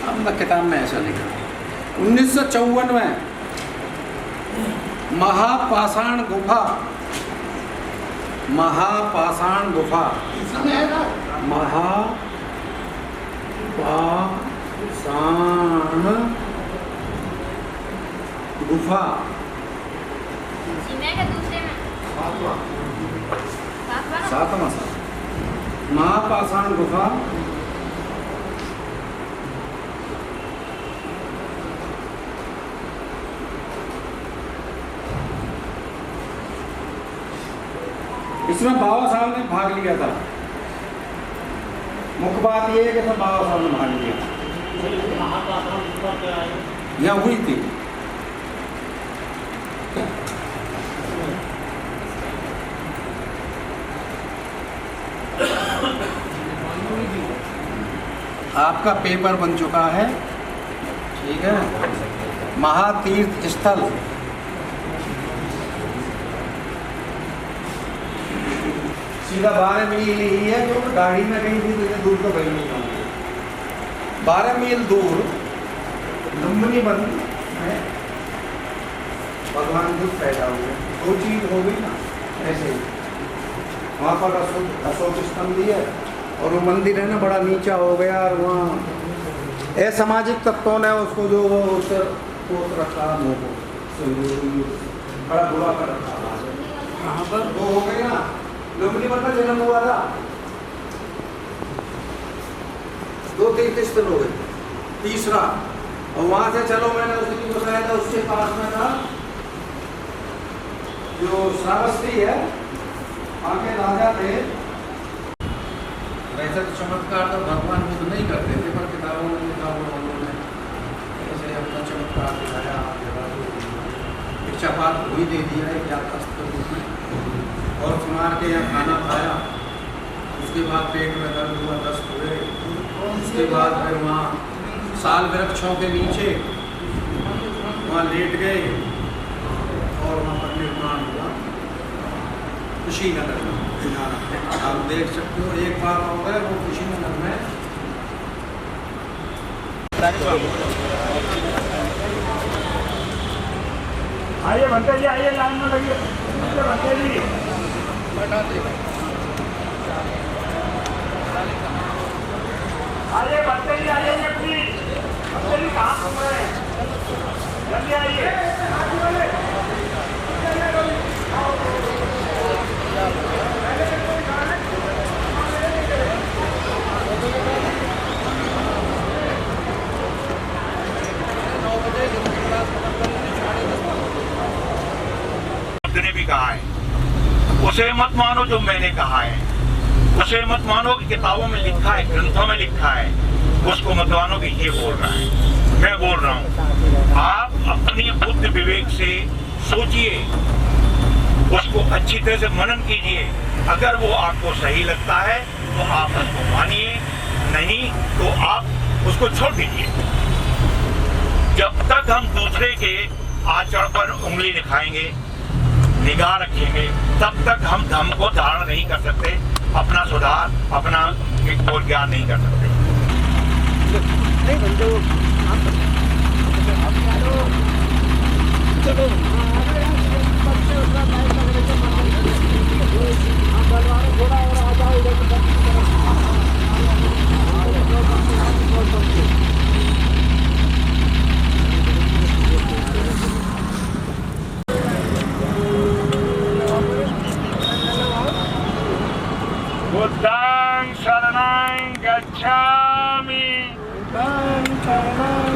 अब किताब में ऐसा लिखा 1954 में महापाषाण गुफा महापाषाण गुफा सातवां महापाषाण गुफा इसमें बाबा साहब ने भाग लिया था। मुख्य बात यह है कि इसमें बाबा साहब ने भाग लिया यहाँ हुई थी। आपका पेपर बन चुका है, ठीक है। महातीर्थ स्थल सीधा 12 मील ही है, जो गाड़ी में कहीं भी इतने दूर तो कहीं नहीं जाऊंगे। 12 मील दूर लुम्बिनी वन में भगवान बुद्ध पैदा हुए। दो चीज हो गई ना ऐसे ही। वहाँ पर अशोक स्तंभ है और वो मंदिर है ना बड़ा नीचा हो गया, और वहाँ असामाजिक तत्वों ने उसको जो उससे पोत रखा मुँह को बड़ा बुरा कर रखा। वहाँ पर वो हो गई ना लुम्बिनी वन में जन्म हुआ था। 2 तीर्थ स्थल हो गए। तीसरा और वहाँ से चलो मैंने उसी को बताया था, उसके पास में था जो श्रावस्ती है, वहाँ के राजा थे। वैसे तो चमत्कार तो भगवान बुद्ध नहीं करते थे, पर किताबों में लिखा हुआ उन्होंने ऐसे अपना चमत्कार दिखाया। इच्छापात वही दे दिया है क्या अस्त्र रूप में, और सुनार के यहाँ खाना खाया। उसके बाद पेट में दर्द हुआ, दस्त हुए। उसके बाद फिर वहाँ साल वृक्षों के नीचे वहाँ लेट गए और वहाँ पर निर्माण हुआ कुशीनगर में। आप देख सकते हो एक बार हो गए वो कुशीनगर में। आइए बनते जी, आइए लाइन में लगिए बनते जी। आइए बनते जी, आइए प्लीज। बनते जी कहाँ घूम रहे हैं, जल्दी आइए। ने भी कहा है उसे मत मानो जो मैंने कहा है, उसे मत मानो कि किताबों में लिखा है, ग्रंथों में लिखा है, उसको मत मानो कि ये बोल रहा है। मैं बोल रहा हूँ, आप अपनी बुद्ध विवेक से सोचिए, उसको अच्छी तरह से मनन कीजिए। अगर वो आपको सही लगता है तो आप उसको मानिए, नहीं तो आप उसको छोड़ दीजिए। जब तक हम दूसरे के आचरण पर उंगली दिखाएंगे, निगाह रखेंगे, तब तक हम धर्म को धारण नहीं कर सकते, अपना सुधार, अपना और ज्ञान नहीं कर सकते। बुद्धं शरणं गच्छामि, बुद्धं शरणं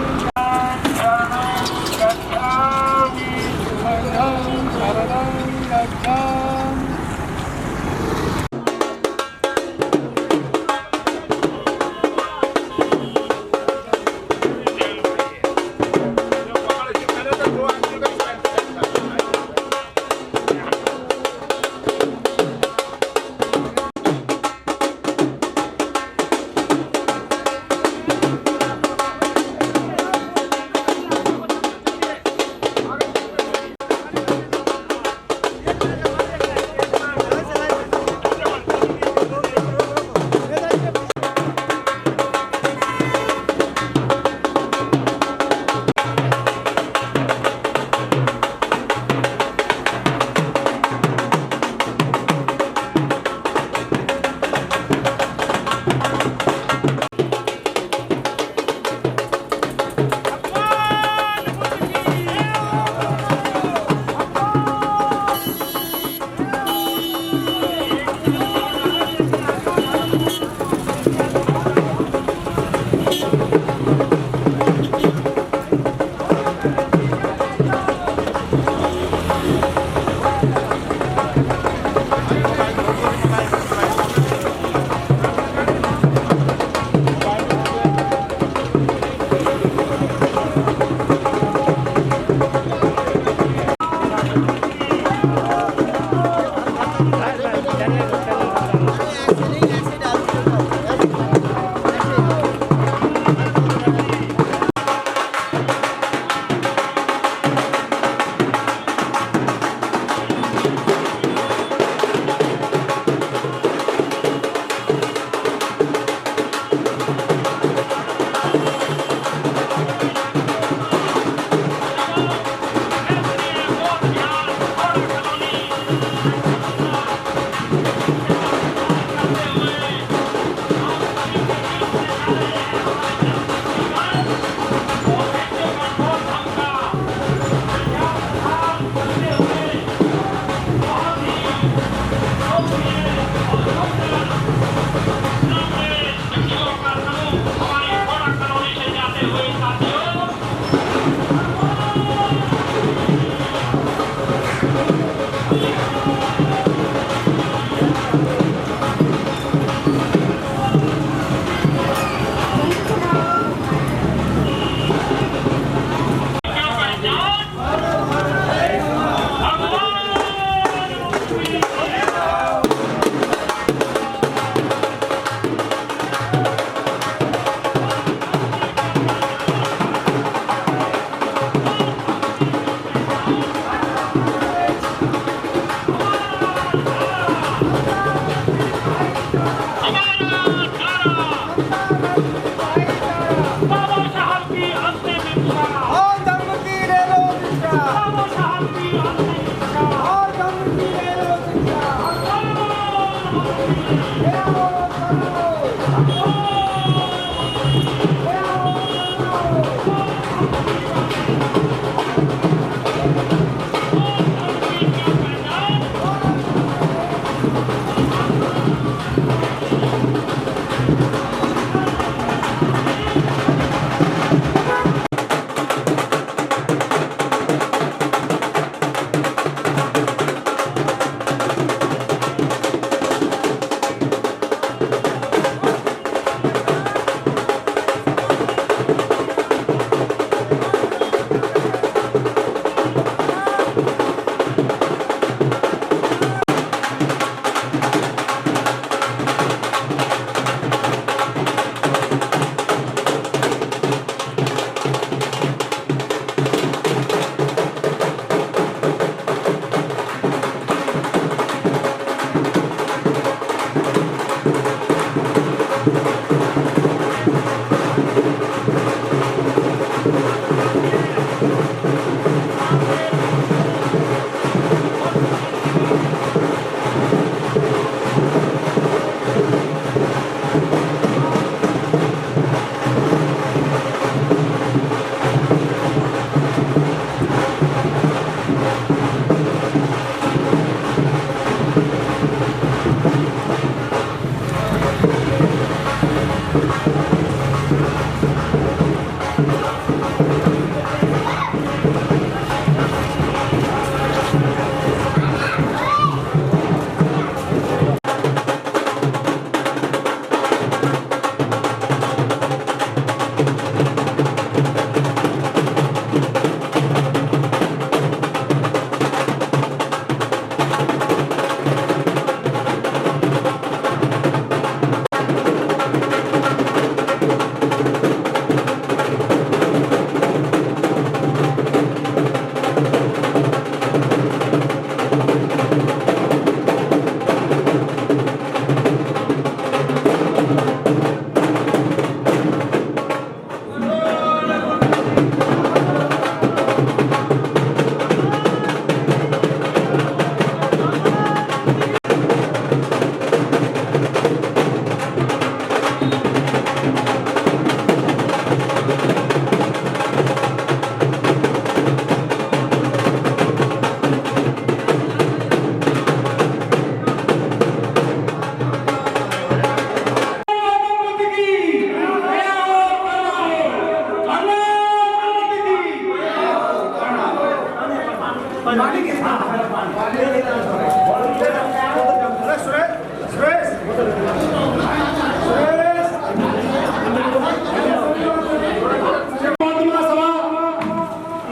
गच्छामि, बुद्धं शरणं गच्छामि।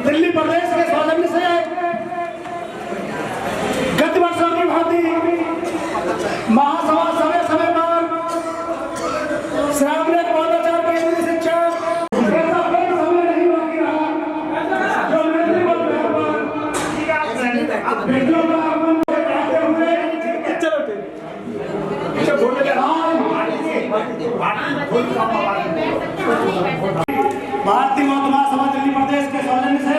दिल्ली प्रदेश के सौजन्य से गत वर्षों की भांति महासभा समय समय पर श्रावण पौधाचार की शिक्षा ऐसा कोई समय नहीं बाकी रहा जो बेटियों का आगमन कराते हुए भारतीय महासभा दिल्ली प्रदेश के सौजन्य से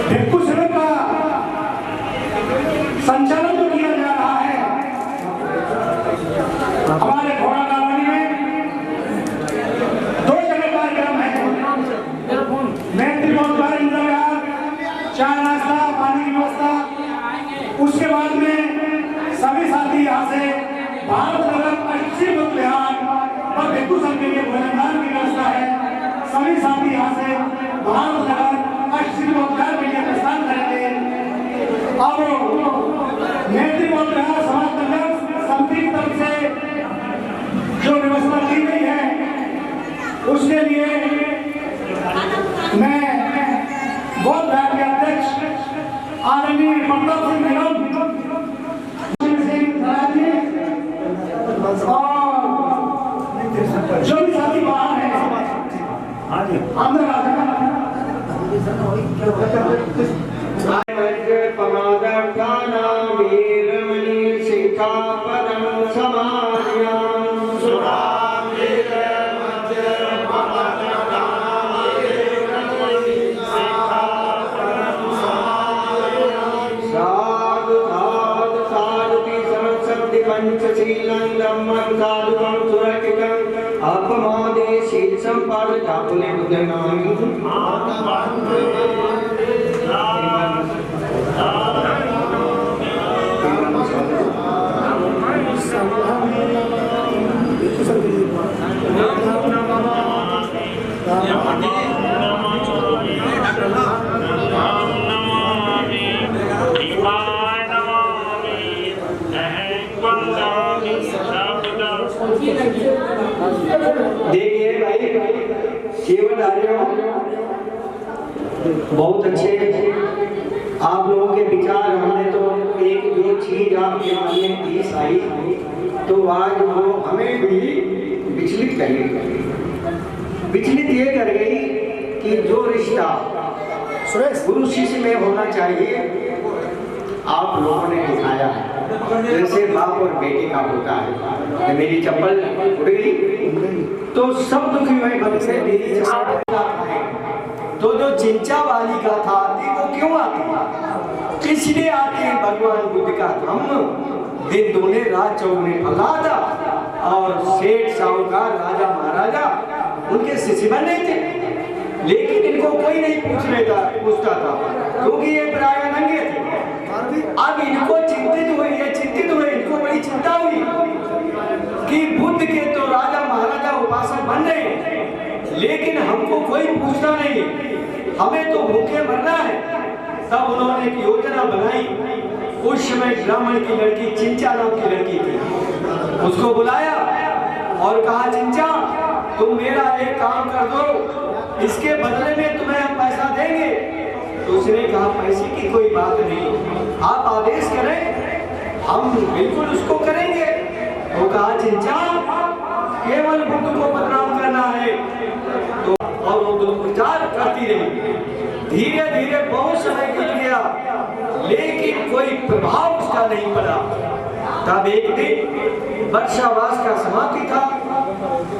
भिक्षु शिविर का संचालन जो किया जा रहा है हमारे घोड़ा कॉलोनी में 2 जगह कार्यक्रम है। मैत्री द्वार इंदिरा विहार, चाय नाश्ता पानी की व्यवस्था, उसके बाद में सभी साथी यहाँ से भारत नगर 80 बुद्ध विहार और भिक्षु संघ के लिए भोजनदान की व्यवस्था है। सभी साथी यहाँ से भारत नगर 80 बुद्ध विहार के लिए प्रस्थान करेंगे। अब मैत्री बुद्ध विहार समाज कल्याण समिति की तरफ से जो व्यवस्था की गई है उसके लिए मैं बौद्ध विहार के अध्यक्ष आदरणीय प्रताप सिंह निगम जो भी साथी बाहर है अंदर आ जाना। पंचशीलं धम्मं साधुकं सुरक्षितं अपमादे शील संपादिता पुण्य बुद्धनामी देखिए भाई सेवाधारियों, बहुत अच्छे आप लोगों के विचार। हमने तो एक जो चीज आपके मन में तीस आई तो आज वो हमें भी विचलित कर गई। विचलित ये कर गई कि जो रिश्ता गुरु शिष्य में होना चाहिए आप लोगों ने दिखाया है, जैसे बाप और बेटे का होता है। मेरी चप्पल उड़ गई तो सब दुखी हुए भक्त से मेरी तो जो चिंचा वाली का था आती वो क्यों आती? इसलिए आती है भगवान बुद्ध का धम्म दिन दूने रात चौगुने फलाता और सेठ साहूकार राजा महाराजा उनके शिष्य बने थे, लेकिन इनको कोई नहीं पूछता था क्योंकि ये प्राय नंगे थे। अब इनको चिंतित हुए इनको बड़ी चिंता हुई कि बुद्ध के तो राजा महाराजा उपासक बन रहे हैं, लेकिन हमको कोई पूछता नहीं, हमें तो भूखे मरना है। तब उन्होंने एक योजना बनाई। उस समय ब्राह्मण की लड़की चिंचा नाम की लड़की थी, उसको बुलाया और कहा चिंचा तुम मेरा एक काम कर दो, इसके बदले में तुम्हें हम पैसा देंगे। तो उसने कहा पैसे की कोई बात नहीं, आप आदेश करें हम बिल्कुल उसको करेंगे। तो कहा चिंचा केवल बुद्ध को बदनाम करना है। तो और वो दुष्प्रचार करती रही। धीरे धीरे बहुत समय बीत गया, लेकिन कोई प्रभाव उसका नहीं पड़ा। तब एक दिन वर्षावास का समाप्ति था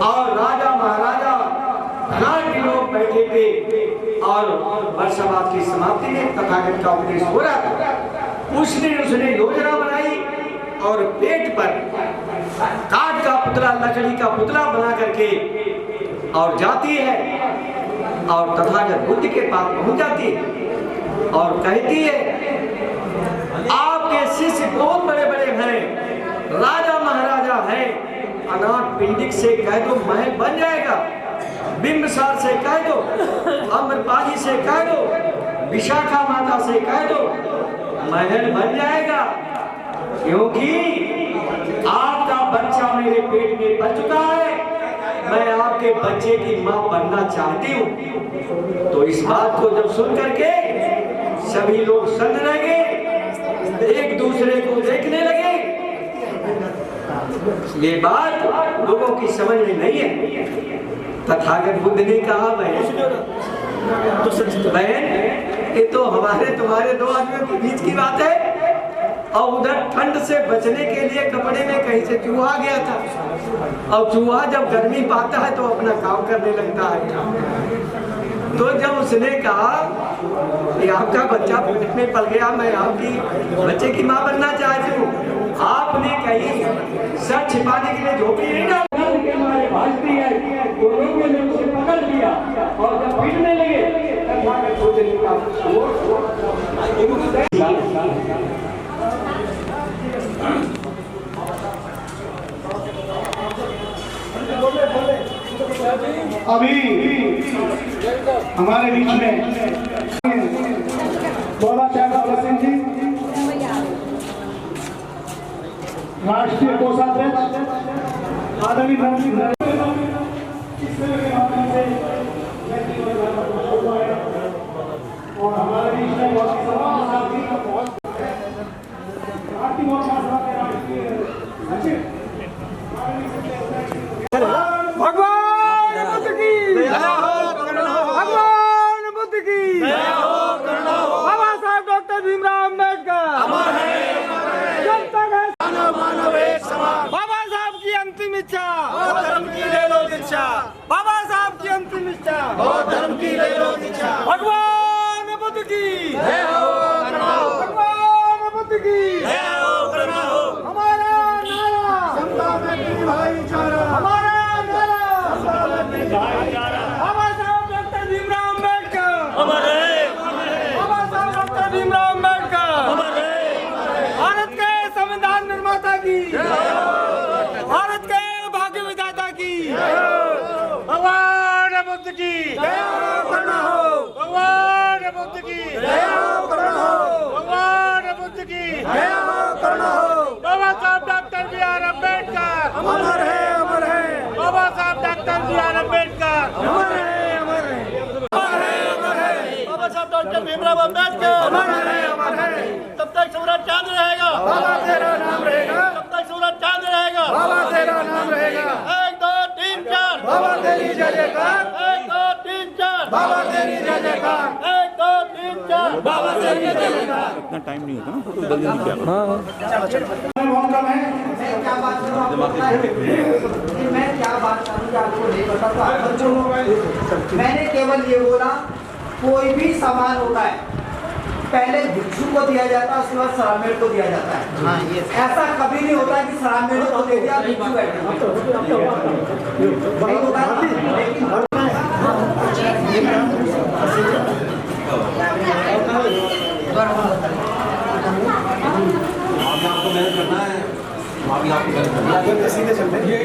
और राजा महाराजा धनाढ्य लोग बैठे थे और वर्षावास की समाप्ति में तथागत का उपदेश हो रहा था। उसने योजना बनाई और पेट पर काठ का पुतला, लकड़ी का पुतला बना करके और जाती है और तथागत बुद्ध के पास पहुंच जाती है और कहती है आपके शिष्य बहुत बड़े बड़े हैं, राजा महाराजा हैं, अनाथ पिंडिक से कह दो महल बन जाएगा, बिंबसार से कह दो, अम्रपाली से कह दो, विशाखा माता से कह दो, महल बन जाएगा। क्योंकि आपका बच्चा मेरे पेट में पल चुका है, मैं आपके बच्चे की मां बनना चाहती हूँ। तो इस बात को जब सुन करके सभी लोग सन्न लगे, एक दूसरे को देखने लगे। ये बात लोगों की समझ में नहीं है। तथागत बुद्ध ने कहा बहन ये तो हमारे तुम्हारे दो आदमियों के बीच की बात है, और उधर ठंड से बचने के लिए कपड़े में कहीं से चूहा गया था, और चूहा जब गर्मी पाता है तो अपना काम करने लगता है। तो जब उसने कहा कि आपका बच्चा पेट में पल गया, मैं आपकी बच्चे की मां बनना चाहती हूँ, आपने कहीं सर छिपाने के लिए झोपड़ी नहीं डाली, भाजती है तो लोगों ने उसे पकड़ लिया और जब पीटने लगे अभी हमारे बीच में बोला चाहता सिंह जी, राष्ट्रीय कोषाध्यक्ष आदरणीय और हमारे बीच में भगवान बुद्ध की भगवान बुद्ध की बाबा साहब डॉक्टर भीमराव अम्बेडकर जब तक है मानव एक समान। बाबा साहब की अंतिम इच्छा धर्म की ले लो दीक्षा, बाबा साहब की अंतिम इच्छा धर्म की ले लो दीक्षा। भगवान बुद्ध की जय हो, भगवान बुद्ध की जय हो, हमारा की, भारत के भाग्य विधाता की, भगवान बुद्ध की भगवान बुद्ध की भगवान बुद्ध की बाबा साहब डॉक्टर बी आर अम्बेडकर अमर है, अमर है, बाबा साहब डॉक्टर बी आर अम्बेडकर अमर है, अमर है, अमर है, अमर है, बाबा साहब डॉक्टर भीमराव अम्बेडकर अमर है, अमर है, तब तक सूरज चांद रहेगा, बाबा तेरा नाम रहेगा, तब तक सूरज चांद रहेगा। बाबा तेरा नाम रहेगा, 1 2 3 4 बाबा तेरी जय जयकार, 1 2 3 4 बाबा तेरी जय जयकार, 1 2 3 4 बाबा तेरी जय जयकार। बहुत कम है। मैं क्या बात करूँ आपको नहीं पता, तो आप बच्चों को मैंने केवल ये बोला कोई भी सामान होता है पहले भिक्षु को दिया जाता है, उसके बाद सरामेड़ को दिया जाता है। हाँ, ये ऐसा कभी नहीं होता कि सरामेड़ को दे दिया भिक्षु बैठे नहीं होता, लेकिन सीधे चलते ये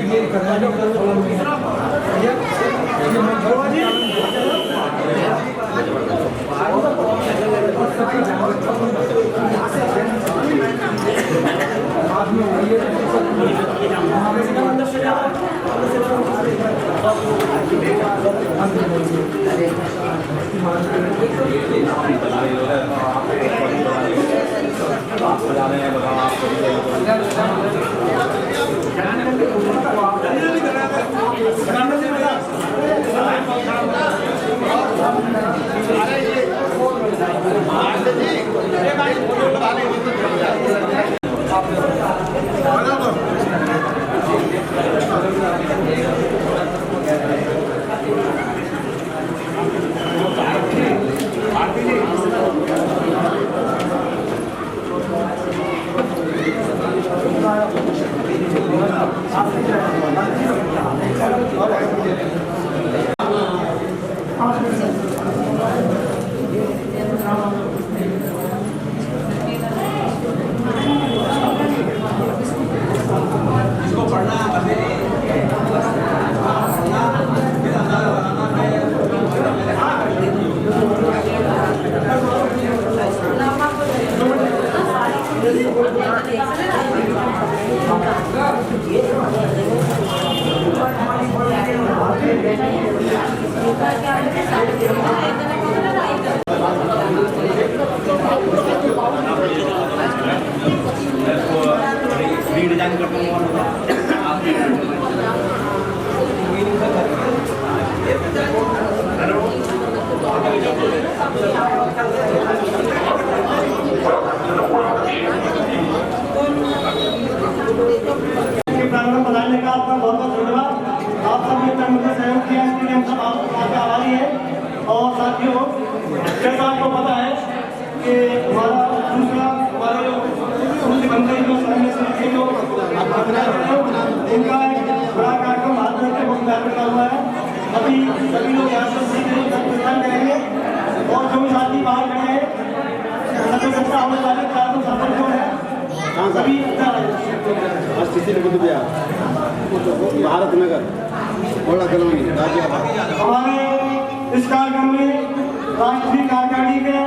करना बनाने का आपका बहुत बहुत धन्यवाद। आप सब ने मुझे सहयोग किया, इसके लिए हम सब आपके आभारी हैं। और साथियों, जैसा आपको पता है कि हमारा दूसरा हमारे मुख्यमंत्री जो उनका एक बड़ा कार्यक्रम हाथ में मुख्य का हुआ है। अभी सभी लोग यहाँ से सीधे करेंगे और जो भी साथी बाहर खड़े हैं सभी सबका होने वाले कार्यक्रम सफल जो है सभी भारत नगर हमारे इस कार्यक्रम में राष्ट्रीय कार्यकारिणी के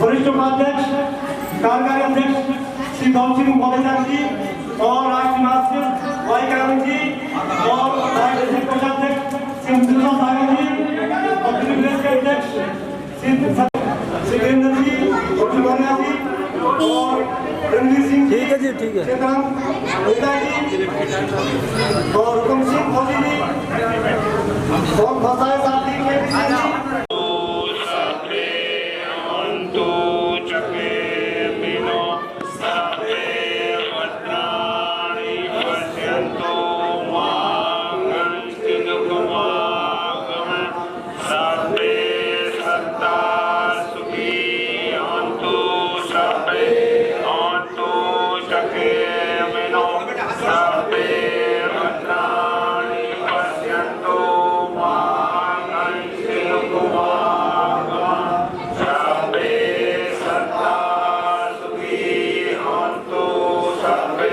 वरिष्ठ उपाध्यक्ष कार्यकारी अध्यक्ष श्री गौर सिंह महोदय जी और राष्ट्रीय महासचिव वाई कारण जी और राष्ट्रीय कोषाध्यक्ष श्री मुकुंदा सागर जी और प्रदेश के अध्यक्ष श्री वीरेंद्र जी और रणवीर सिंह ठीक है जी, ठीक है, और हुकुम सिंह फौजी जी और बहुत सारे साथी Sabe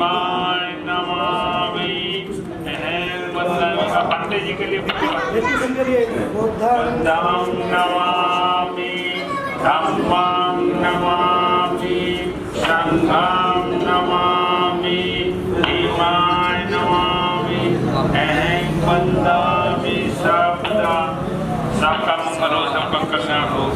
भीमाय नमामि। पंडित जी के लिए बुद्धं नमामि, धम्मं नमामि, संघं नमामि, भीमाय नमामि। अहं वन्दामि सर्वदा। सबका मंगल हो, सबका कल्याण हो।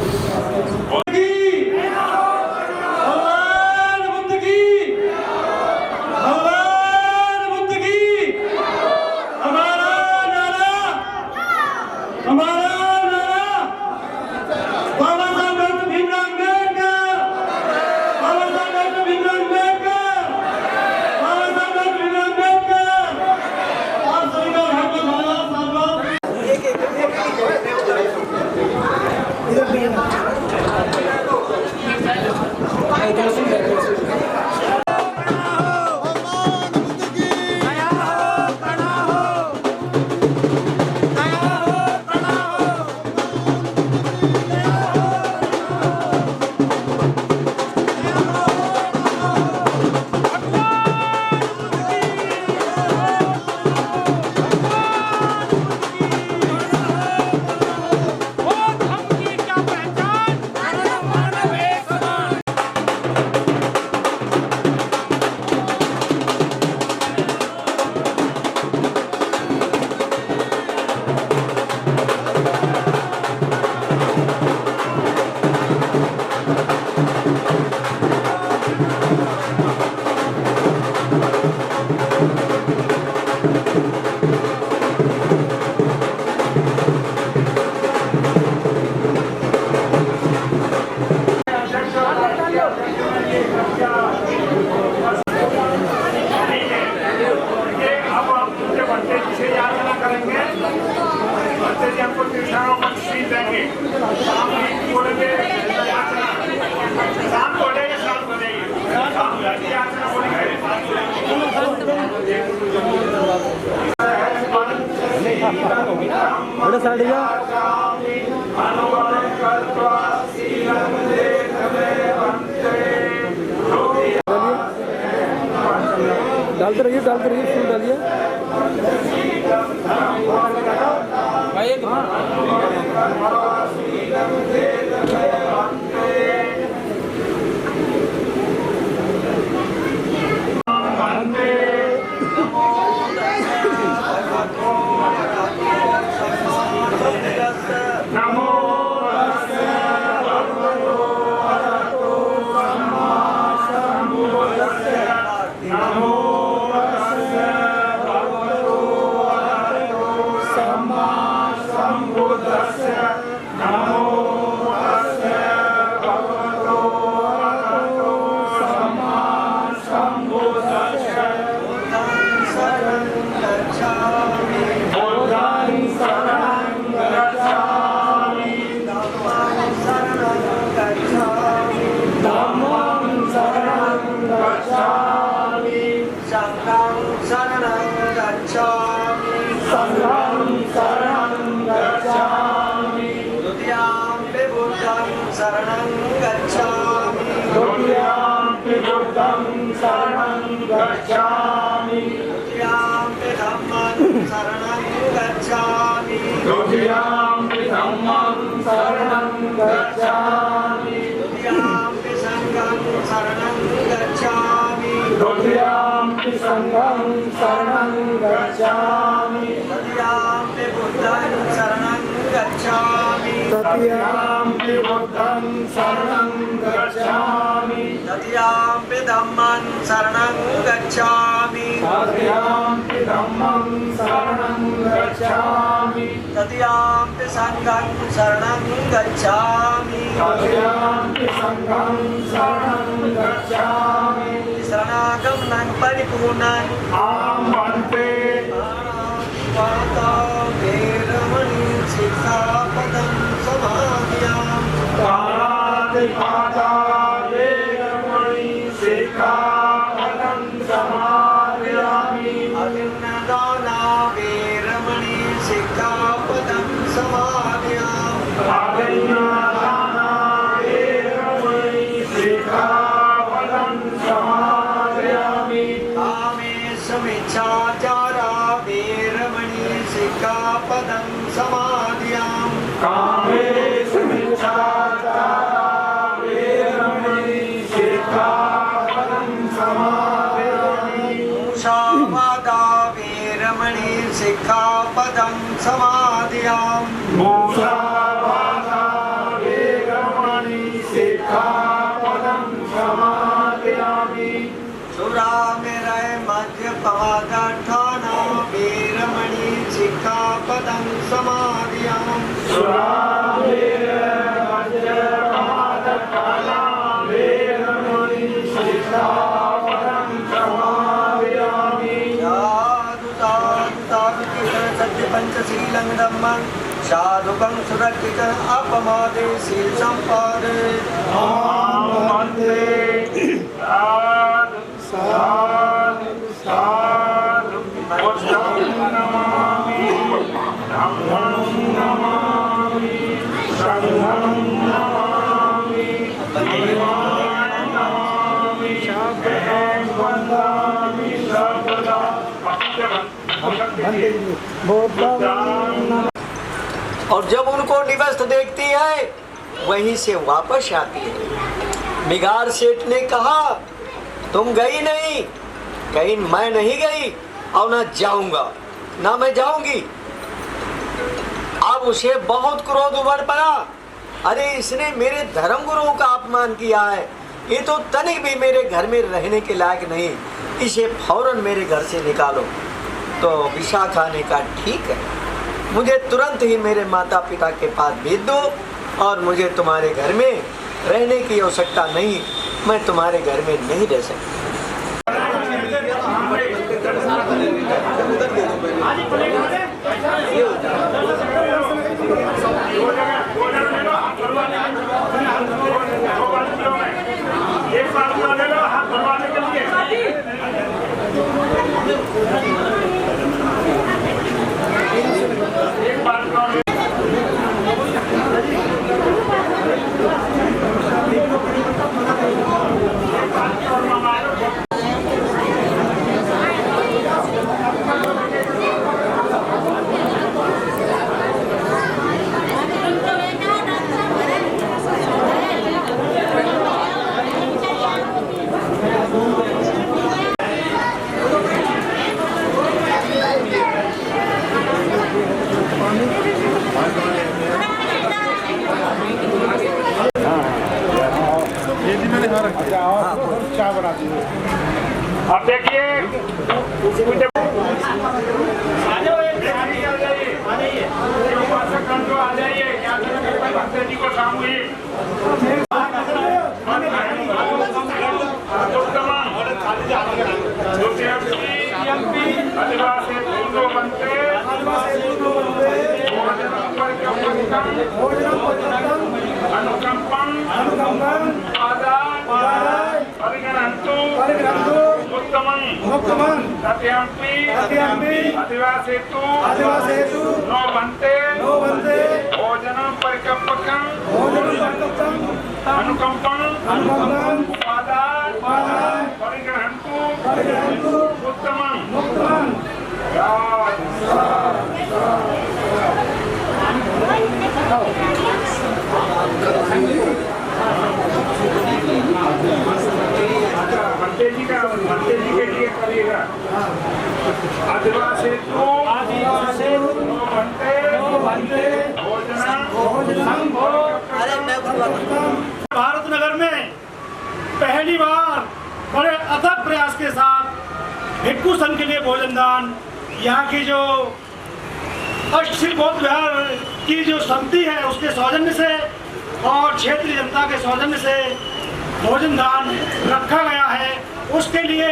बड़ा साड़िया डालते रहिए फूल डालिए तदयाम्पि धम्मं शरणं गच्छामि तदयाम्पि संघं शरणं गच्छामि शरणागमनं परिपूर्णं पाता वेरमणि शिक्षापदं समाधियामि अभिन्नदाना वेरमणि शिक्षापदं समाधियामि कामेच्छाचारा वेरमणि सिक्खापदं समादियाम् मूषावादा वेरमणि सिक्खापदं समादियाम् सुरामेरय मद्यपादठाना वेरमणि सिक्खापदं समादियाम् सत्यपंचशीलं धम्मं साधुकं सुरक्षितं अपमादे शील संपादे और जब उनको निवस्थ देखती है वहीं से वापस आती है। मिगार सेठ ने कहा तुम गई नहीं, कहीं मैं नहीं गई और ना जाऊंगा, ना मैं जाऊंगी। अब उसे बहुत क्रोध उभर पड़ा, अरे इसने मेरे धर्म गुरुओं का अपमान किया है, ये तो तनिक भी मेरे घर में रहने के लायक नहीं, इसे फौरन मेरे घर से निकालो। तो विशाखा ने कहा ठीक है, मुझे तुरंत ही मेरे माता पिता के पास भेज दो और मुझे तुम्हारे घर में रहने की आवश्यकता नहीं, मैं तुम्हारे घर में नहीं रह सकती। एक बात हाथ भरवाने के लिए एक बात अब देखिए आ जाइए जी को सामूहिक आदिवासेतु नो बनते भोजनम परिकल्पकं अनुकंपं उपादान परिग्रहन्तु उत्तमं मंत्री जी के लिए करिएगा। आदिवासेतु भारत नगर में पहली बार बड़े अथक प्रयास के साथ भिक्षु संघ के लिए भोजन दान, यहाँ की जो अष्टशिल बौद्ध विहार की जो समिति है उसके सौजन्य से और क्षेत्रीय जनता के सौजन्य से भोजन दान रखा गया है। उसके लिए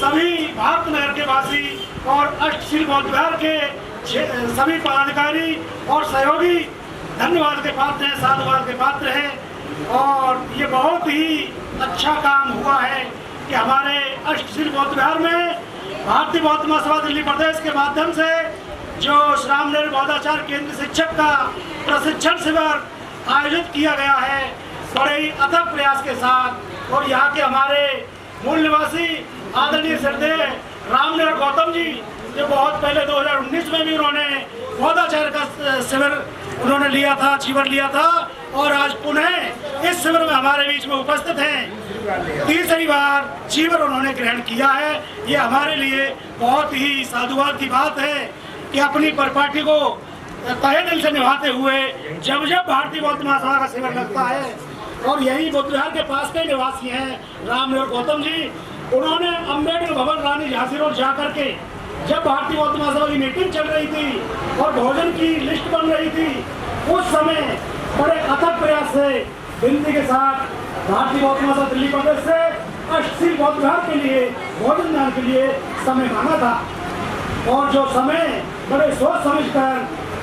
सभी भारत नगर के वासी और अष्टशिल बौद्ध विहार के सभी पदाधिकारी और सहयोगी धन्यवाद के पात्र हैं, साधुवाद के पात्र हैं। और ये बहुत ही अच्छा काम हुआ है कि हमारे अष्टशिल बौद्ध विहार में भारतीय बौद्ध महासभा दिल्ली प्रदेश के माध्यम से जो श्रामनेर बौद्धाचार्य केंद्र शिक्षक का प्रशिक्षण शिविर आयोजित किया गया है बड़े ही अथक प्रयास के साथ, और यहाँ के हमारे मूल निवासी आदरणीय श्रद्धेय रामनेर गौतम जी जो बहुत पहले 2019 में भी उन्होंने पौधाचार का शिविर उन्होंने लिया था, शिविर लिया था, और आज पुनः इस शिविर में हमारे बीच में उपस्थित हैं। तीसरी बार शिविर उन्होंने ग्रहण किया है। ये हमारे लिए बहुत ही साधुवाद की बात है कि अपनी परिपाटी को तहे दिल से निभाते हुए जब जब भारतीय बौद्ध महासभा का शिविर लगता है, और यही बुद्ध विहार के पास के निवासी हैं राम और गौतम जी, उन्होंने अम्बेडकर भवन रानी झांसी रोड जा करके जब भारतीय बौद्ध महासभा की मीटिंग चल रही थी और भोजन की लिस्ट बन रही थी, उस समय बड़े अथक प्रयास से विनती के साथ भारतीय बौद्ध महासभा दिल्ली प्रदेश से अष्टशील बौद्ध विहार के लिए भोजन दान के लिए समय मांगा था, और जो समय बड़े सोच समझकर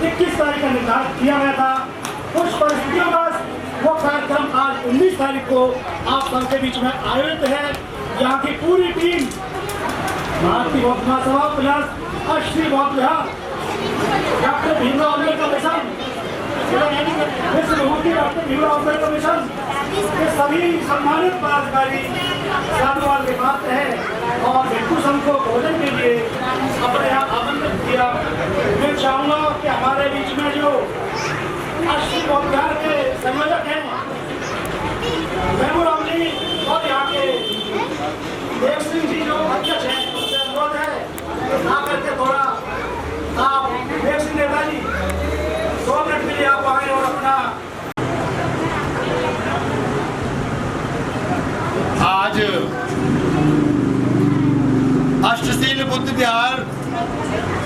21 तारीख का निर्धारित किया गया था, उस परिस्थितियों में वो कार्यक्रम आज 19 तारीख को आप सबके बीच में आयोजित है। यहाँ की पूरी टीम भारतीय बौद्ध महासभा प्लस अष्टशील बौद्ध विहार, doctor Bhimrao Ambedkar mission, doctor Bhimrao Ambedkar mission, ये सभी सम्मानित पदाधिकारी साधुवाद के पात्र हैं और भिक्षु संघ को भोजन के लिए अपने यहाँ आमंत्रित किया। मैं चाहूँगा कि हमारे बीच में जो अष्टशील बौद्ध विहार के संयोजक हैं मेहबूब जी और यहाँ के देव सिंह जी जो अध्यक्ष हैं, उनसे अनुरोध है आकर के थोड़ा आप देव सिंह नेता जी 2 मिनट के लिए आप आए और अपना आज अष्टशील बुद्ध विहार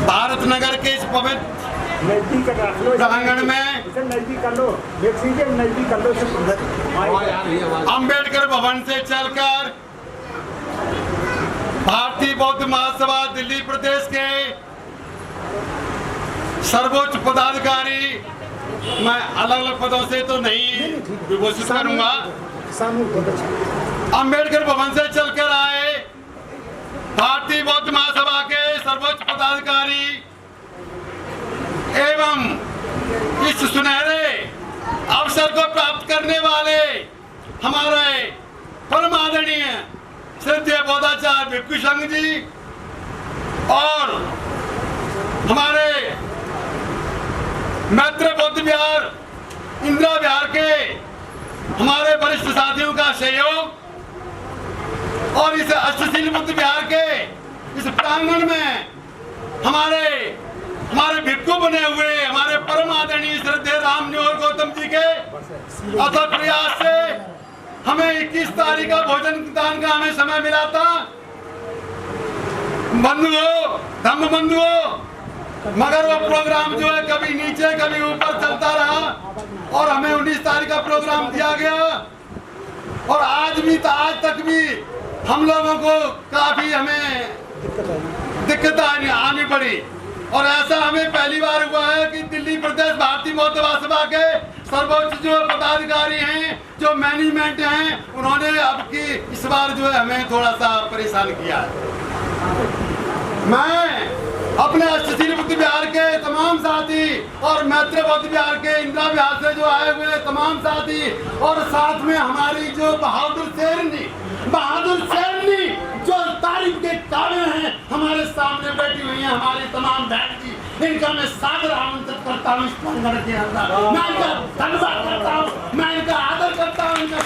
भारत नगर के इस पवित्र प्रांगण में अंबेडकर भवन से चलकर भारतीय बौद्ध महासभा दिल्ली प्रदेश के सर्वोच्च पदाधिकारी, मैं अलग अलग पदों से तो नहीं विभूषित करूंगा, अंबेडकर भवन से चलकर आए भारतीय बौद्ध महासभा के सर्वोच्च पदाधिकारी एवं इस सुनहरे अवसर को प्राप्त करने वाले हमारे परम आदरणीय श्रद्धेय बौद्धाचार्य भिक्षु संघ जी और हमारे मैत्र बौद्ध विहार इंदिरा विहार के हमारे वरिष्ठ साथियों का सहयोग, और इस अष्टशील बुद्ध विहार के इस प्रांगण में हमारे भिक्षु बने हुए हमारे परम आदरणीय श्रद्धेय राम और गौतम जी के अथक प्रयास से हमें 21 तारीख का भोजन दान का हमें समय मिला था। बंधुओं, धम्म बंधुओं, मगर वो प्रोग्राम जो है कभी नीचे कभी ऊपर चलता रहा और हमें 19 तारीख का प्रोग्राम दिया गया, और आज तक भी हम लोगों को काफी हमें दिक्कत आनी पड़ी, और ऐसा हमें पहली बार हुआ है कि दिल्ली प्रदेश भारतीय बौद्ध महासभा के सर्वोच्च जो पदाधिकारी हैं, जो मैनेजमेंट हैं, उन्होंने अब की इस बार जो है हमें थोड़ा सा परेशान किया है। मैं अपने अष्टशील बुद्ध विहार के तमाम साथी और मैत्र बौद्ध विहार के इंदिरा विहार से जो आए हुए तमाम साथी, और साथ में हमारी जो बहादुर शेरनी जो तारीफ के काबिल हैं हमारे सामने बैठी हुई हैं, हमारी तमाम बहन जी, इनका मैं सादर आमंत्रित करता हूँ इस प्रांगण के अंदर। मैं इनका धन्यवाद करता हूँ, मैं इनका आदर करता हूँ, इनका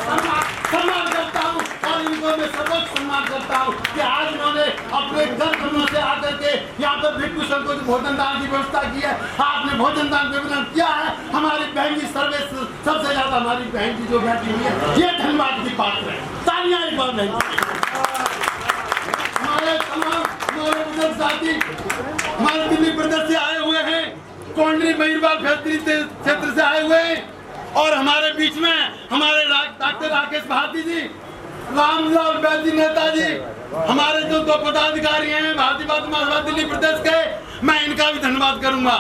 सम्मान करता हूँ, और इनको मैं सर्वोच्च सम्मान करता हूँ कि आज उन्होंने अपने घर से आकर के यहाँ पर भिक्षु संघ को भोजन दान की व्यवस्था की है। आपने भोजन दान वितरण किया है। हमारी बहन जी सबसे ज्यादा हमारी बहन जी जो बैठी हुई है, ये धन्यवाद की पात्र है। तालियां एक बार बहन हमारे बुजुर्ग साथी हमारे दिल्ली प्रदेश से आए हुए हैं, कोंडरी महिरवाल फैक्ट्री क्षेत्र से आए हुए हैं, और हमारे बीच में हमारे डॉक्टर राकेश भारती जी, रामलाल बैदी नेताजी, हमारे जो 2 पदाधिकारी हैं भारतीय बौद्ध महासभा दिल्ली प्रदेश के, मैं इनका भी धन्यवाद करूंगा।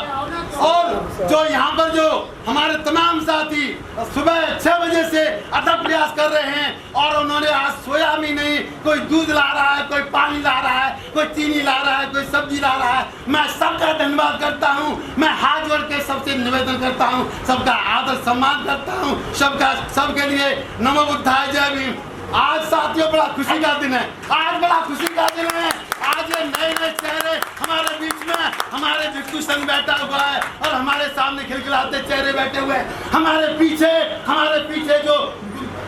और जो यहाँ पर जो हमारे तमाम साथी सुबह 6 बजे से अथक प्रयास कर रहे हैं, और उन्होंने आज सोया भी नहीं, कोई दूध ला रहा है, कोई पानी ला रहा है, कोई चीनी ला रहा है, कोई सब्जी ला रहा है, मैं सबका धन्यवाद करता हूँ। मैं हाथ जोड़ के सबसे निवेदन करता हूँ, सबका आदर सम्मान करता हूँ, सबके लिए नमो बुद्धाय जय भीम। आज साथियों बड़ा खुशी का दिन है, आज बड़ा खुशी का दिन है। आज ये नए चेहरे भिक्षु संघ बैठा हुआ है और हमारे सामने खिलखिलाते चेहरे बैठे हुए हैं। हमारे पीछे जो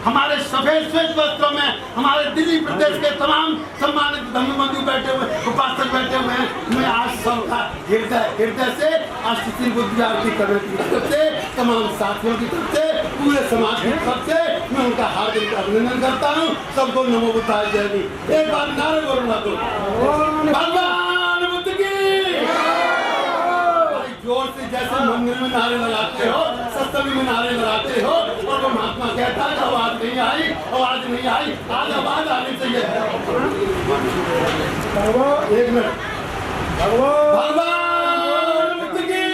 हमारे सफेद श्वेत वस्त्रों में हमारे दिल्ली प्रदेश के तमाम सम्मानित धर्मबंधु बैठे हुए, उपासक बैठे हुए हैं। मैं आज सबका हृदय से अष्टसिद्धि बुद्ध विहार की कमेटी की तरफ से, तमाम साथियों की तरफ से, पूरे समाज की तरफ से मैं उनका हार्दिक अभिनंदन करता हूँ। सबको नमो बुद्धाय जय हिंद। एक बार नारे बोलूंगा तो भगवान बुद्ध की जोर से, जैसे मंदिर में नारे लगाते हो, सत्संग में नारे लगाते हो, और वो महात्मा कहता है आवाज नहीं आई, आज आवाज आनी चाहिए। एक मिनट, भगवान बुद्ध की,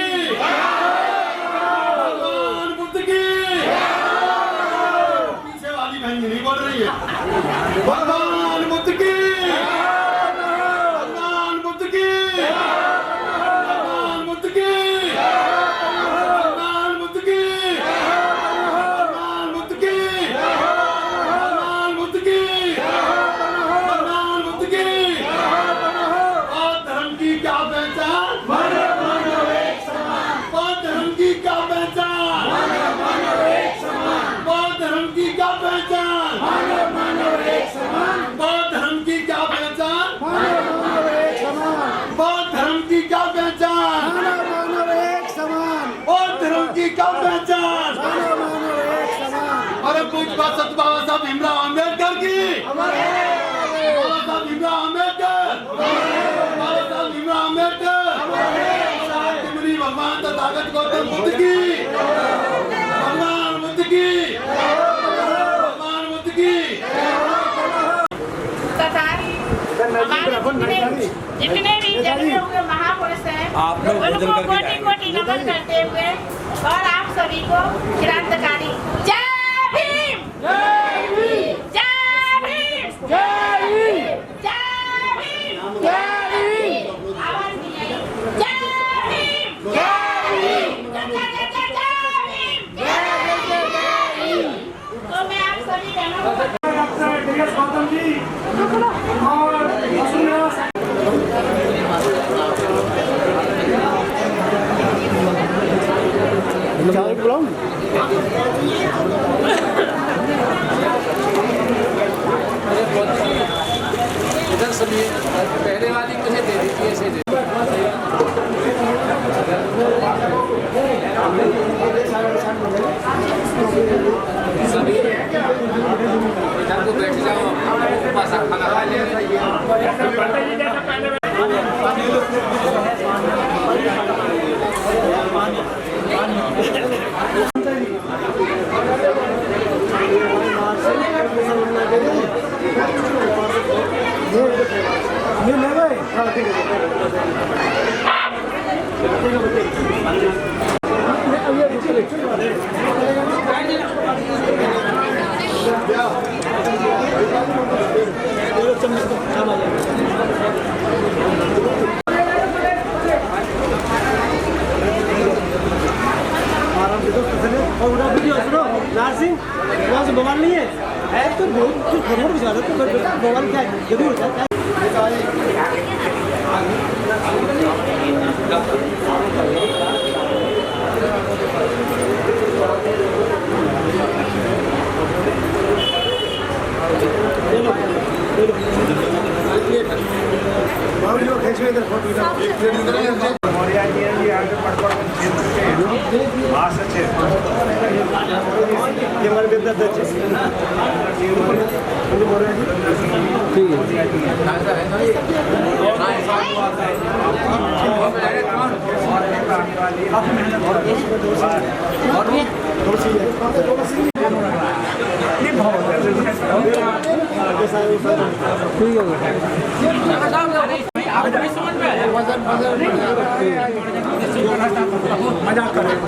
भगवान बुद्ध की। पीछे वाली बहन नहीं बोल रही है। भगवान बुद्ध की, भगवान बुद्ध की, भगवान बुद्ध की, भगवान बुद्ध की, भगवान बुद्ध की, भगवान बुद्ध की, भगवान बुद्ध की। और धर्म की क्या पहचान? और धर्म की क्या पहचान? और धर्म की क्या पहचान? और धर्म की क्या पहचान? और धर्म की क्या पहचान? और धर्म की क्या पहचान? अरे पूछ बात सत बाबा साहब भीमराव अम्बेडकर की, बाबा साहब भीमराव अम्बेडकर, बाबा साहब भीमराव अम्बेडकर, मुनि भगवान तथागत गौतम बुद्ध की, भगवान बुद्ध की, भगवान बुद्ध की। तथा जितने भी जन्मे हुए महापुरुष हैं उनको कोटि कोटि नमन करते हुए और आप सभी को क्रांतिकारी जय भीम, जय भीम, जय भीम, जय भीम, जय भीम, जय भीम। आवाज नहीं आई। जय भीम, जय भीम, जय जय भीम। तो मैं आप सभी बहनों को डॉक्टर डी.एस. गौतम जी और वसुंधरा इधर सभी पहले वाली मुझे दे दीजिए, ऐसे दे सभी इधर को बैठ जाओ, पासा खाना खा लिया। ये ले गए। नारसिंह वहाँ से बवाल नहीं है, तो बहुत खबर भी ज्यादा, तो बवाल क्या है जरूर होता है। ये हमारे विद्यार्थी मजाक कर रहे हैं।